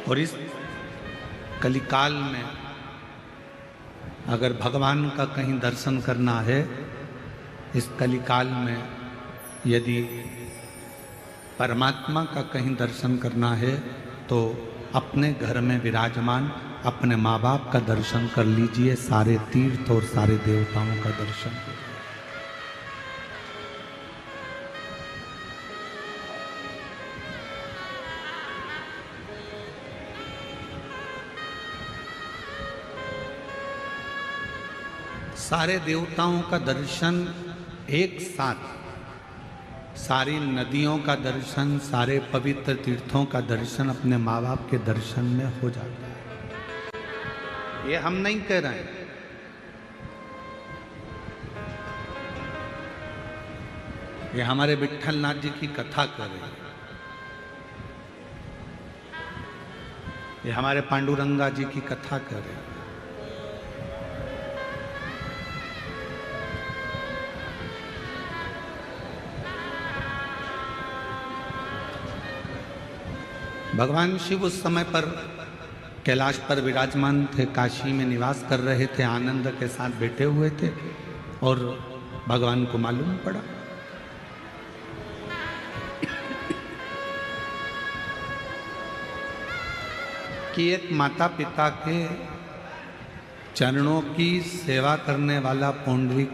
और इस कलिकाल में अगर भगवान का कहीं दर्शन करना है, इस कलिकाल में यदि परमात्मा का कहीं दर्शन करना है तो अपने घर में विराजमान अपने माँ बाप का दर्शन कर लीजिए, सारे तीर्थ और सारे देवताओं का दर्शन। सारे देवताओं का दर्शन एक साथ, सारी नदियों का दर्शन, सारे पवित्र तीर्थों का दर्शन अपने माँ बाप के दर्शन में हो जाता है। ये हम नहीं कह रहे हैं, ये हमारे विट्ठलनाथ जी की कथा कर रहे हैं, ये हमारे पांडुरंगा जी की कथा कर रहे हैं। भगवान शिव उस समय पर कैलाश पर विराजमान थे, काशी में निवास कर रहे थे, आनंद के साथ बैठे हुए थे और भगवान को मालूम पड़ा कि एक माता पिता के चरणों की सेवा करने वाला पौंडरिक,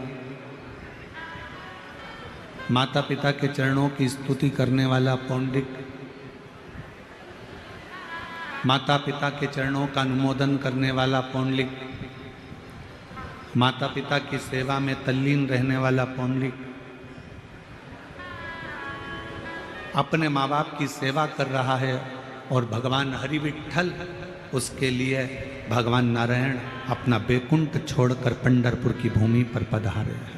माता पिता के चरणों की स्तुति करने वाला पौंडरिक, माता पिता के चरणों का अनुमोदन करने वाला पौंडरिक, माता पिता की सेवा में तल्लीन रहने वाला पौंडरिक अपने माँ बाप की सेवा कर रहा है और भगवान हरि विट्ठल उसके लिए भगवान नारायण अपना बैकुंठ छोड़कर पंढरपुर की भूमि पर पधारे हैं।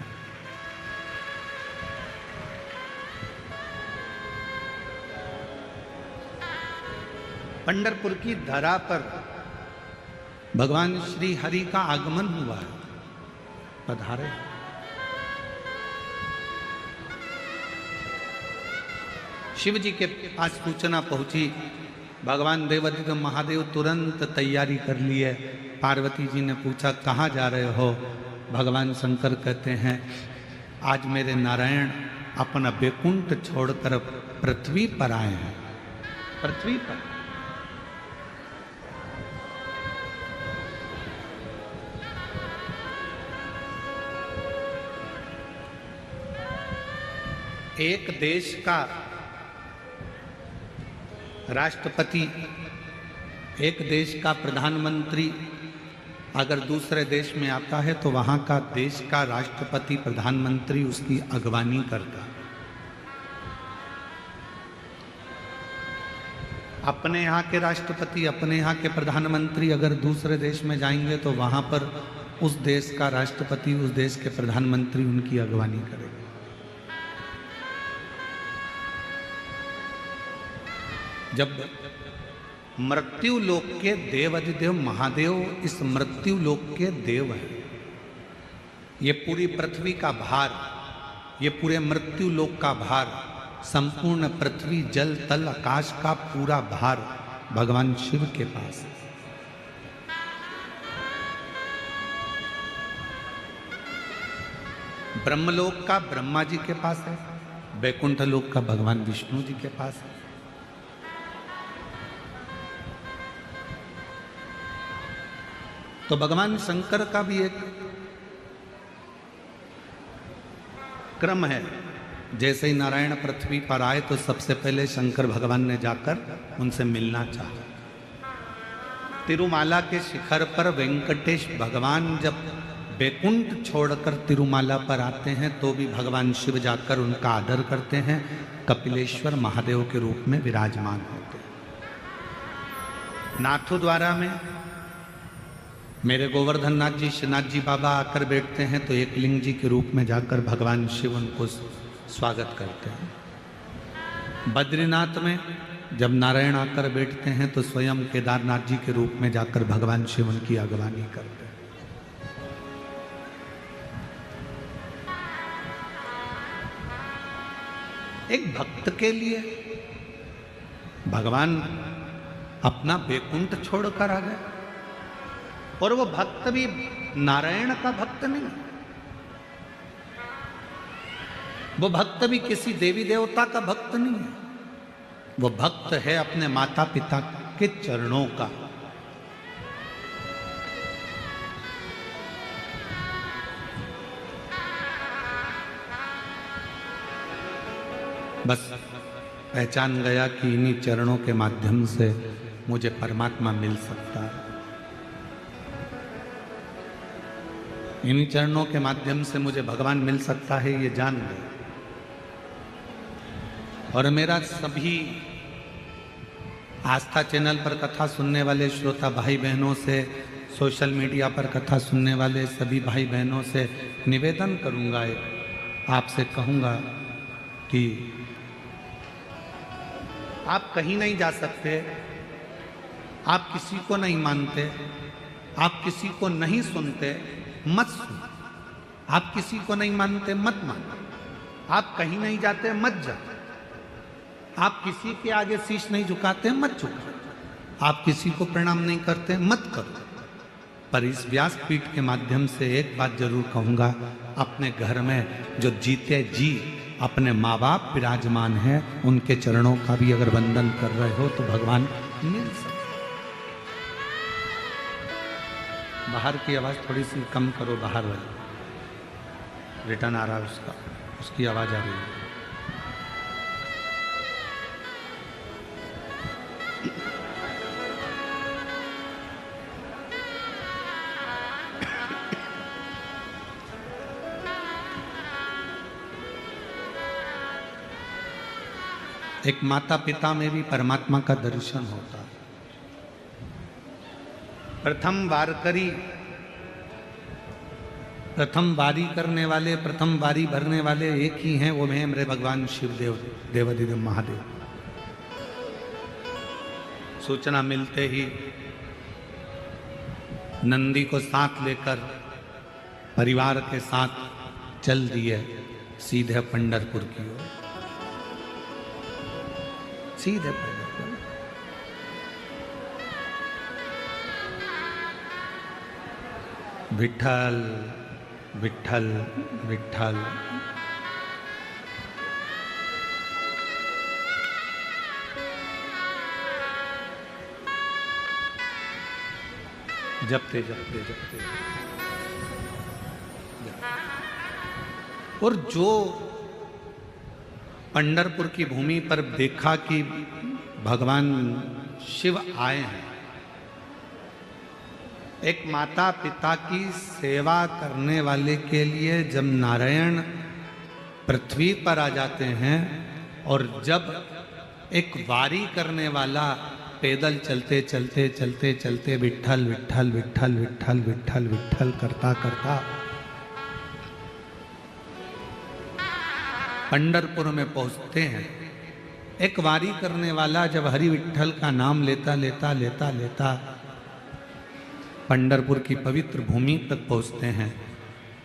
पंढरपुर की धरा पर भगवान श्री हरि का आगमन हुआ है, पधारे। शिव जी के पास सूचना पहुंची, भगवान देवादिदेव महादेव तुरंत तैयारी कर लिए। पार्वती जी ने पूछा कहाँ जा रहे हो? भगवान शंकर कहते हैं आज मेरे नारायण अपना बैकुंठ छोड़कर पृथ्वी पर आए हैं। पृथ्वी पर एक देश का राष्ट्रपति, एक देश का प्रधानमंत्री अगर दूसरे देश में आता है तो वहाँ का देश का राष्ट्रपति प्रधानमंत्री उसकी अगवानी करता है। अपने यहाँ के राष्ट्रपति, अपने यहाँ के प्रधानमंत्री अगर दूसरे देश में जाएंगे तो वहाँ पर उस देश का राष्ट्रपति, उस देश के प्रधानमंत्री उनकी अगवानी करेगा। जब मृत्यु लोक के देवादिदेव महादेव इस मृत्यु लोक के देव हैं, ये पूरी पृथ्वी का भार, ये पूरे मृत्यु लोक का भार, संपूर्ण पृथ्वी जल तल आकाश का पूरा भार भगवान शिव के पास है। ब्रह्मलोक का ब्रह्मा जी के पास है, बैकुंठ लोक का भगवान विष्णु जी के पास है। तो भगवान शंकर का भी एक क्रम है। जैसे ही नारायण पृथ्वी पर आए तो सबसे पहले शंकर भगवान ने जाकर उनसे मिलना चाहा। तिरुमाला के शिखर पर वेंकटेश भगवान जब बैकुंठ छोड़कर तिरुमाला पर आते हैं तो भी भगवान शिव जाकर उनका आदर करते हैं, कपिलेश्वर महादेव के रूप में विराजमान होते हैं। नाथद्वारा में मेरे गोवर्धन नाथ जी, श्रीनाथ जी बाबा आकर बैठते हैं तो एक लिंग जी के रूप में जाकर भगवान शिव उनको स्वागत करते हैं। बद्रीनाथ में जब नारायण आकर बैठते हैं तो स्वयं केदारनाथ जी के रूप में जाकर भगवान शिव उनकी अगवानी करते हैं। एक भक्त के लिए भगवान अपना बैकुंठ छोड़कर आ गए। और वो भक्त भी नारायण का भक्त नहीं, वो भक्त भी किसी देवी देवता का भक्त नहीं है, वो भक्त है अपने माता पिता के चरणों का। बस पहचान गया कि इन्हीं चरणों के माध्यम से मुझे परमात्मा मिल सकता है, इन्हीं चरणों के माध्यम से मुझे भगवान मिल सकता है, ये जान गया। और मेरा सभी आस्था चैनल पर कथा सुनने वाले श्रोता भाई बहनों से, सोशल मीडिया पर कथा सुनने वाले सभी भाई बहनों से निवेदन करूंगा, आपसे कहूंगा कि आप कहीं नहीं जा सकते, आप किसी को नहीं मानते, आप किसी को नहीं सुनते, मत सुनो। आप किसी को नहीं मानते, मत मानो। आप कहीं नहीं जाते, मत जाओ। आप किसी के आगे शीश नहीं झुकाते, मत झुकाओ। आप किसी को प्रणाम नहीं करते, मत करो। पर इस व्यासपीठ के माध्यम से एक बात जरूर कहूंगा, अपने घर में जो जीते जी अपने माँ बाप विराजमान हैं, उनके चरणों का भी अगर वंदन कर रहे हो तो भगवान मिल सकते। बाहर की आवाज़ थोड़ी सी कम करो, बाहर वाली रिटर्न आ रहा है उसका, उसकी आवाज़ आ रही है। एक माता पिता में भी परमात्मा का दर्शन होता है। प्रथम बारी करने वाले, प्रथम बारी भरने वाले एक ही हैं, वो हैं मेरे भगवान शिवदेव, देवाधिदेव महादेव। सूचना मिलते ही नंदी को साथ लेकर परिवार के साथ चल दिए सीधे पंढरपुर की ओर, सीधे पंढरपुर। विठल विठल विठल। जपते जपते जपते। और जो पंढरपुर की भूमि पर देखा कि भगवान शिव आए हैं, एक माता पिता की सेवा करने वाले के लिए जब नारायण पृथ्वी पर आ जाते हैं, और जब एक वारी करने वाला पैदल चलते चलते चलते चलते विठल विठल विठल विठल विठल विठल करता करता पंढरपुर में पहुंचते हैं, एक वारी करने वाला जब हरि विठल का नाम लेता लेता लेता लेता पंढरपुर की पवित्र भूमि तक पहुंचते हैं,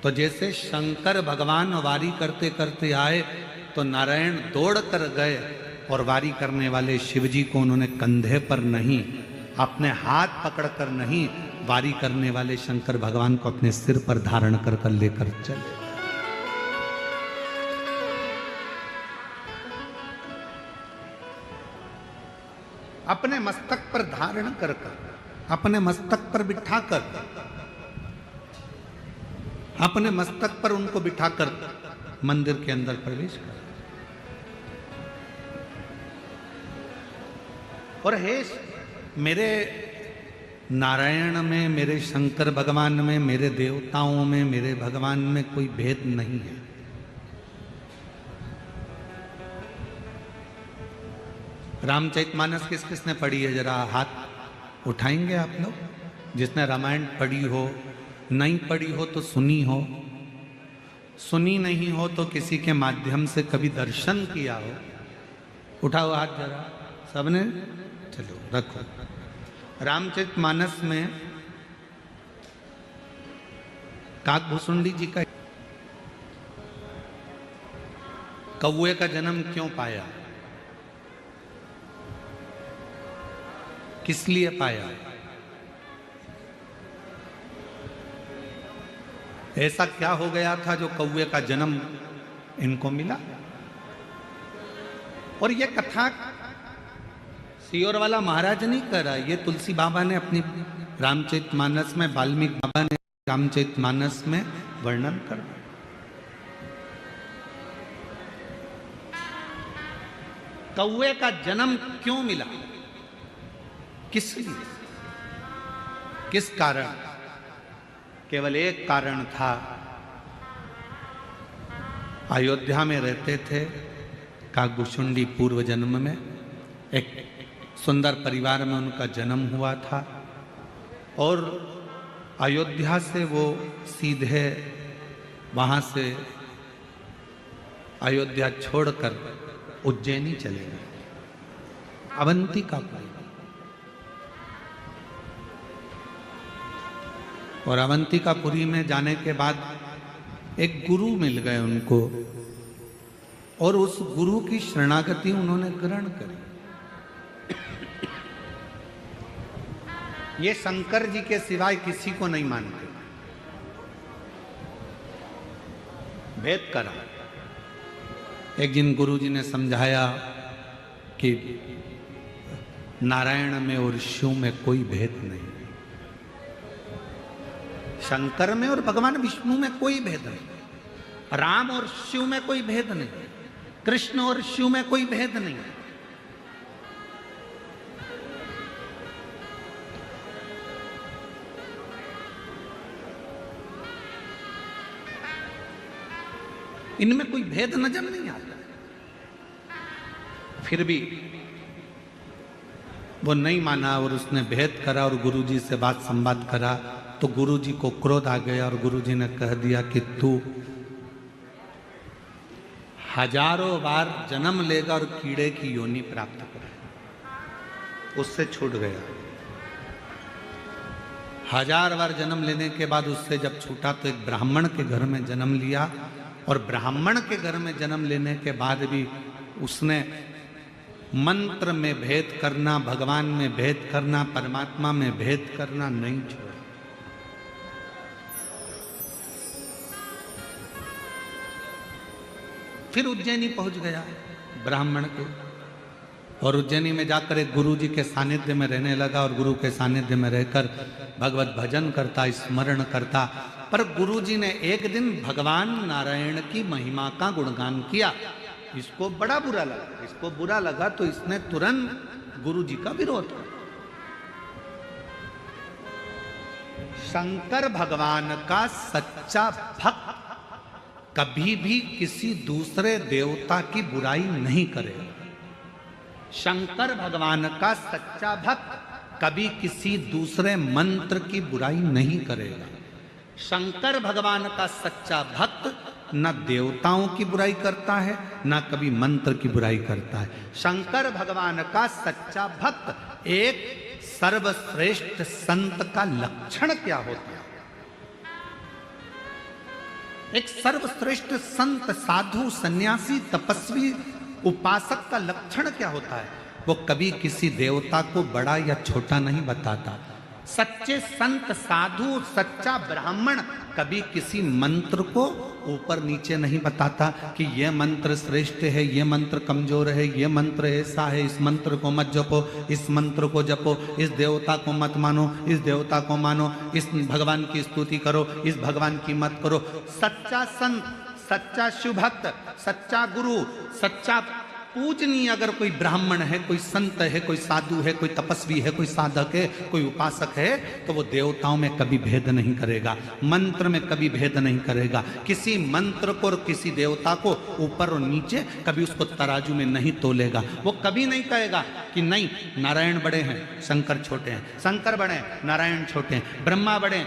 तो जैसे शंकर भगवान वारी करते करते आए तो नारायण दौड़ कर गए और वारी करने वाले शिवजी को उन्होंने कंधे पर नहीं, अपने हाथ पकड़कर नहीं, वारी करने वाले शंकर भगवान को अपने सिर पर धारण कर कर लेकर चले। अपने मस्तक पर धारण कर कर, अपने मस्तक पर बिठाकर, अपने मस्तक पर उनको बिठाकर मंदिर के अंदर प्रवेश कर। और हे मेरे नारायण में, मेरे शंकर भगवान में, मेरे देवताओं में, मेरे भगवान में कोई भेद नहीं है। रामचरितमानस किस किसने पढ़ी है, जरा हाथ उठाएंगे आप लोग? जिसने रामायण पढ़ी हो, नहीं पढ़ी हो तो सुनी हो, सुनी नहीं हो तो किसी के माध्यम से कभी दर्शन किया हो, उठाओ हाथ जरा सबने। चलो रखो। रामचरितमानस में काकभूसुंडी जी का कौए का जन्म क्यों पाया, किस लिए पाया? ऐसा क्या हो गया था जो कौवे का जन्म इनको मिला? और ये कथा सियोर वाला महाराज नहीं कर रहा, ये तुलसी बाबा ने अपनी रामचरितमानस में, वाल्मीकि बाबा ने रामचरितमानस में वर्णन कर। कौवे का जन्म क्यों मिला, किस लिए, किस कारण? केवल एक कारण था। अयोध्या में रहते थे काकभूषुंडी, पूर्व जन्म में एक सुंदर परिवार में उनका जन्म हुआ था और अयोध्या से वो सीधे वहां से अयोध्या छोड़कर उज्जैनी चले गए, अवंतिकापुरी। और अवंतिकापुरी में जाने के बाद एक गुरु मिल गए उनको और उस गुरु की शरणागति उन्होंने ग्रहण करी। ये शंकर जी के सिवाय किसी को नहीं मानते, भेद करा। एक दिन गुरु जी ने समझाया कि नारायण में और शिव में कोई भेद नहीं, शंकर में और भगवान विष्णु में कोई भेद नहीं, राम और शिव में कोई भेद नहीं, कृष्ण और शिव में कोई भेद नहीं। इनमें कोई भेद नजर नहीं आता। फिर भी वो नहीं माना और उसने भेद करा और गुरुजी से बात संवाद करा तो गुरुजी को क्रोध आ गया और गुरुजी ने कह दिया कि तू हजारों बार जन्म लेगा और कीड़े की योनि प्राप्त करेगा। उससे छूट गया। 1000 बार जन्म लेने के बाद उससे जब छूटा तो एक ब्राह्मण के घर में जन्म लिया और ब्राह्मण के घर में जन्म लेने के बाद भी उसने मंत्र में भेद करना, भगवान में भेद करना, परमात्मा में भेद करना नहीं छोड़ा। फिर उज्जैनी पहुंच गया ब्राह्मण के और उज्जैनी में जाकर एक गुरु जी के सानिध्य में रहने लगा और गुरु के सानिध्य में रहकर भगवत भजन करता, स्मरण करता। पर गुरु जी ने एक दिन भगवान नारायण की महिमा का गुणगान किया। इसको बड़ा बुरा लगा। इसको बुरा लगा तो इसने तुरंत गुरु जी का विरोध किया। शंकर भगवान का सच्चा भक्त कभी भी किसी दूसरे देवता की बुराई नहीं करेगा। शंकर भगवान का सच्चा भक्त कभी किसी दूसरे मंत्र की बुराई नहीं करेगा। शंकर भगवान का सच्चा भक्त न देवताओं की बुराई करता है, न कभी मंत्र की बुराई करता है। शंकर भगवान का सच्चा भक्त एक सर्वश्रेष्ठ संत का लक्षण क्या होता है? एक सर्वश्रेष्ठ संत, साधु, सन्यासी, तपस्वी, उपासक का लक्षण क्या होता है? वो कभी किसी देवता को बड़ा या छोटा नहीं बताता। सच्चे संत, साधु, सच्चा ब्राह्मण कभी किसी मंत्र को ऊपर नीचे नहीं बताता कि यह मंत्र श्रेष्ठ है, यह मंत्र कमजोर है, यह मंत्र ऐसा है, इस मंत्र को मत जपो, इस मंत्र को जपो, इस देवता को मत मानो, इस देवता को मानो, इस भगवान की स्तुति करो, इस भगवान की मत करो। सच्चा संत, सच्चा शिव भक्त, सच्चा गुरु, सच्चा पूजनीय अगर कोई ब्राह्मण है, कोई संत है, कोई साधु है, कोई तपस्वी है, कोई साधक है, कोई उपासक है, तो वो देवताओं में कभी भेद नहीं करेगा, मंत्र में कभी भेद नहीं करेगा। किसी मंत्र को और किसी देवता को ऊपर और नीचे कभी उसको तराजू में नहीं तोलेगा। वो कभी नहीं कहेगा कि नहीं नारायण बड़े हैं, शंकर छोटे हैं, शंकर बड़े हैं, नारायण छोटे हैं, ब्रह्मा बड़े,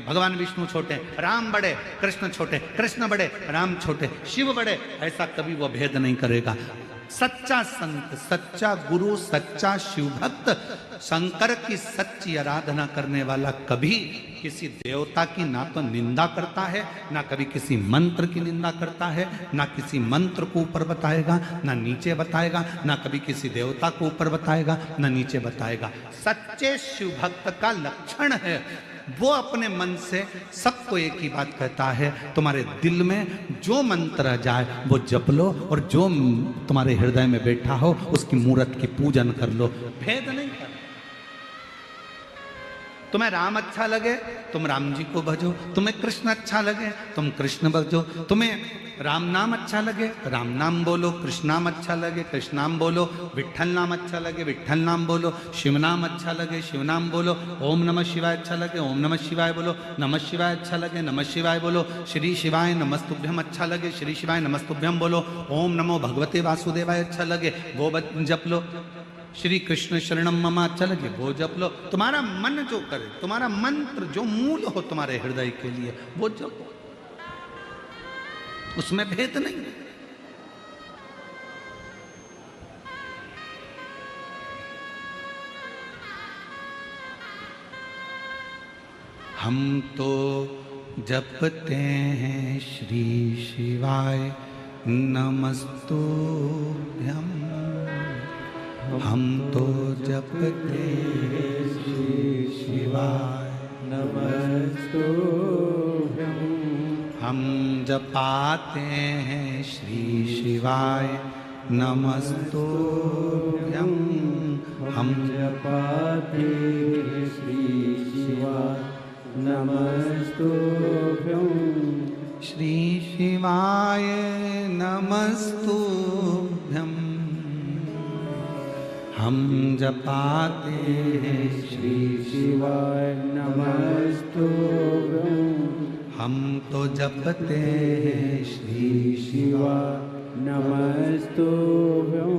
भगवान विष्णु छोटे, राम बड़े, कृष्ण छोटे, कृष्ण बड़े, राम छोटे, शिव बड़े। ऐसा कभी वो भेद नहीं करेगा। सच्चा संत, सच्चा गुरु, सच्चा शिव भक्त, शंकर की सच्ची आराधना करने वाला कभी किसी देवता की ना तो निंदा करता है, ना कभी किसी मंत्र की निंदा करता है, ना किसी मंत्र को ऊपर बताएगा, ना नीचे बताएगा, ना कभी किसी देवता को ऊपर बताएगा, ना नीचे बताएगा। सच्चे शिव भक्त का लक्षण है वो अपने मन से सबको एक ही बात कहता है, तुम्हारे दिल में जो मंत्र आ जाए वो जप लो, और जो तुम्हारे हृदय में बैठा हो उसकी मूर्त की पूजन कर लो। भेद नहीं कर। तुम्हें राम अच्छा लगे तुम राम जी को भजो, तुम्हें कृष्ण अच्छा लगे तुम कृष्ण भजो, तुम्हें राम नाम अच्छा लगे राम नाम बोलो, कृष्ण नाम अच्छा लगे कृष्ण नाम बोलो, विट्ठल नाम अच्छा लगे विट्ठल नाम बोलो, शिव नाम अच्छा लगे शिव नाम बोलो, ओम नमः शिवाय अच्छा लगे ओम नमः शिवाय बोलो, नमः शिवाय अच्छा लगे नमः शिवाय बोलो, श्री शिवाय नमस्तुभ्यम अच्छा लगे श्री शिवाय नमस्तुभ्यम बोलो, ओम नमो भगवते वासुदेवाय अच्छा लगे वो जप लो, श्री कृष्ण शरणम मम अच्छा लगे वो जप लो। तुम्हारा मन जो करे, तुम्हारा मंत्र जो मूल हो तुम्हारे हृदय के लिए वो जपो, उसमें भेद नहीं। हम तो जपते हैं श्री शिवाय नमस्तुभ्यम, हम तो जपते हैं श्री शिवाय नमस्तुभ्यम, हम जपाते हैं श्री शिवाय नमस्तुभ्यम, हम जपाते हैं श्री शिवाय नमस्तुभ्यम, श्री शिवाय नमस्तुभ्यम, हम जपाते हैं श्री शिवाय नमस्तुभ्यम, हम तो जपते हैं श्री शिवाय नमस्तुभ्यम।